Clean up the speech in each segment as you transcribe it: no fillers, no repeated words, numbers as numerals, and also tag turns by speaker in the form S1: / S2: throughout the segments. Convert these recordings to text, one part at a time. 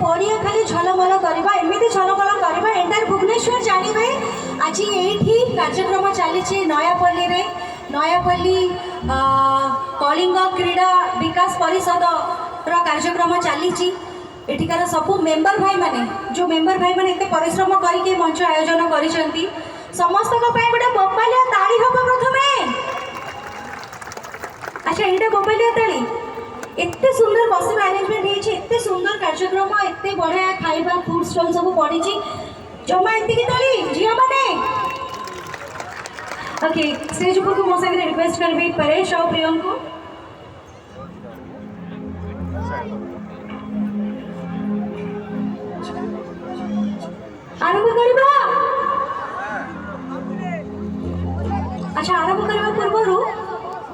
S1: पड़िया खाली झलमल करवा एमती झलमल करवा एंटायर भुवनेश्वर जानवे आज ये कार्यक्रम चली नयापल्ली रे नयापल्ली कलिंग क्रीड़ा विकास परिषद कार्यक्रम चली एठिकार सबू मेंबर भाई माने जो मेंबर भाई माने एते परिश्रम करके मंच आयोजन करिसेंती समस्त को पाए गोटे मोबाइल ताली हम प्रथमे अच्छा ये मोबाइल ताली एते सुंदर बसवा अरेंजमेंट होती एते सुंदर कार्यक्रम एते बढ़िया खाइबा फूड स्टॉल सब पड़ी जमा एति ताली झिया माने ओके स्टेज ऊपर को मो संगे रिक्वेस्ट करबी परेश और प्रियम को आरंभ करबा अच्छा आरंभ करबा पूर्व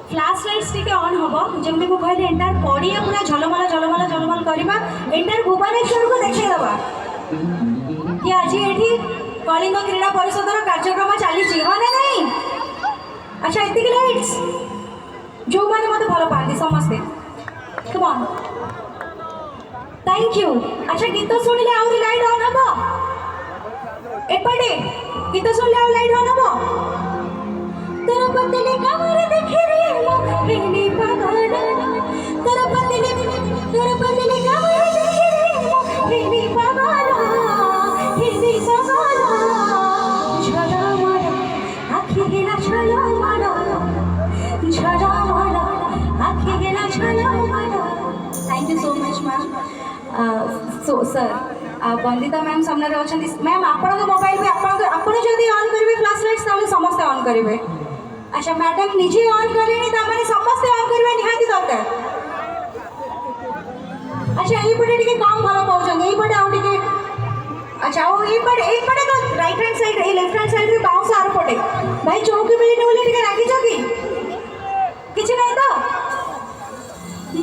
S1: फ्लैश लाइट्स टिके ऑन हम जमी को कहले एंटायर पड़िया पूरा झलमल झलमल झलमल करवा एंटायर भुवनेश्वर को देखा दवा कि आज ये कलिंग क्रीड़ा परिषद कार्यक्रम चली हाँ ना नहीं अच्छा एति लाइट्स जो मैंने मत भल पाती समस्ते कम ऑन थैंक यू अच्छा गीत शुणिले आउरी लाइट ऑन हम एपटे गीत शुणिले आउ लाइट ऑन हम तोर पतले कमर देखे रे मोहिनी पागल तोर पतले कमर देखे रे मोहिनी पागल हिंदी पागल झड़ा मारा आखी गेला छलो मारा झड़ा मारा आखी गेला छलो मारा thank you so much ma'am so sir Vandita ma'am सामने अच्छा मैम आपण मोबाइल भी आपण जदि ऑन करेंगे फ्लैश लाइट्स ताले समस्ते ऑन करेंगे अच्छा मैडम निजे ऑन करेंगे तामाने समस्ते ऑन करबा निहाती दरकार अच्छा एई पटे टिके काम भलो पाउछन एई पटे आउ टिके अच्छा ओ एई पटे तो राइट हैंड साइड ए लेफ्ट हैंड साइड रे बाउंस आर पटे भाई चौकी बेली नोले टिके रागी जगी किछि नहीं तो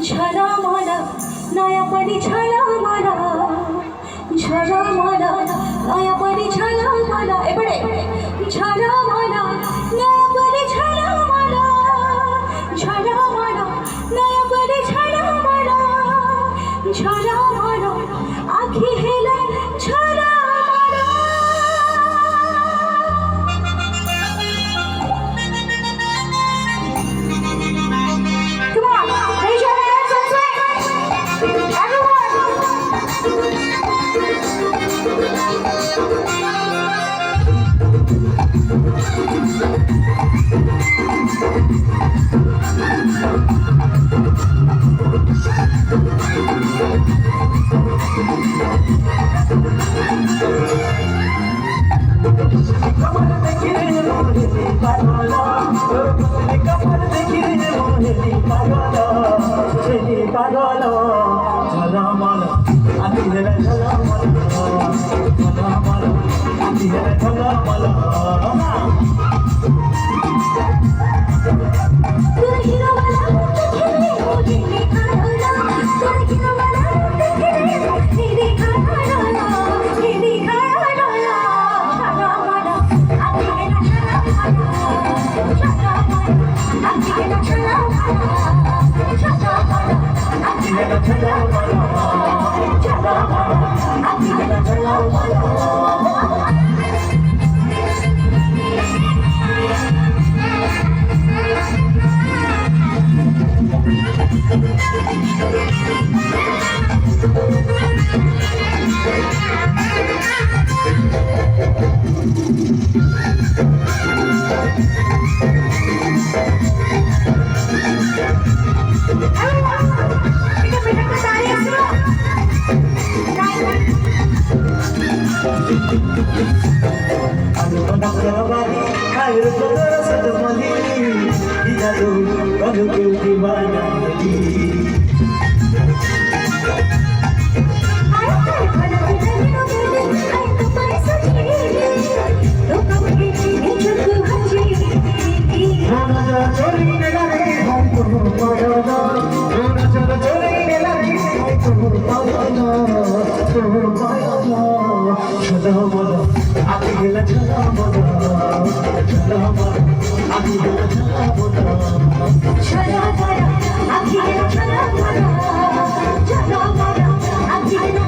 S1: झला माला नया पड़ी झला माला झला माला नया पड़ी झला माला ए पटे झला माला नया पड़ी झला माला झला माला नया पड़ी झला माला झला माला आखी हेला झला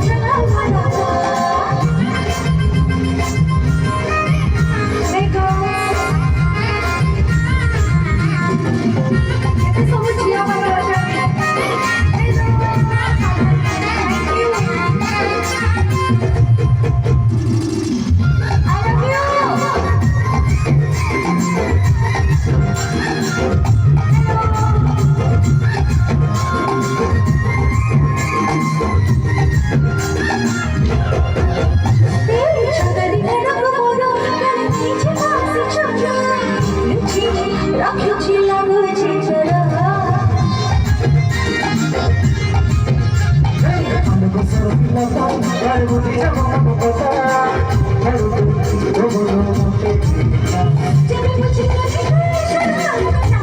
S2: Chalo,
S1: जब मुझे कभी शराब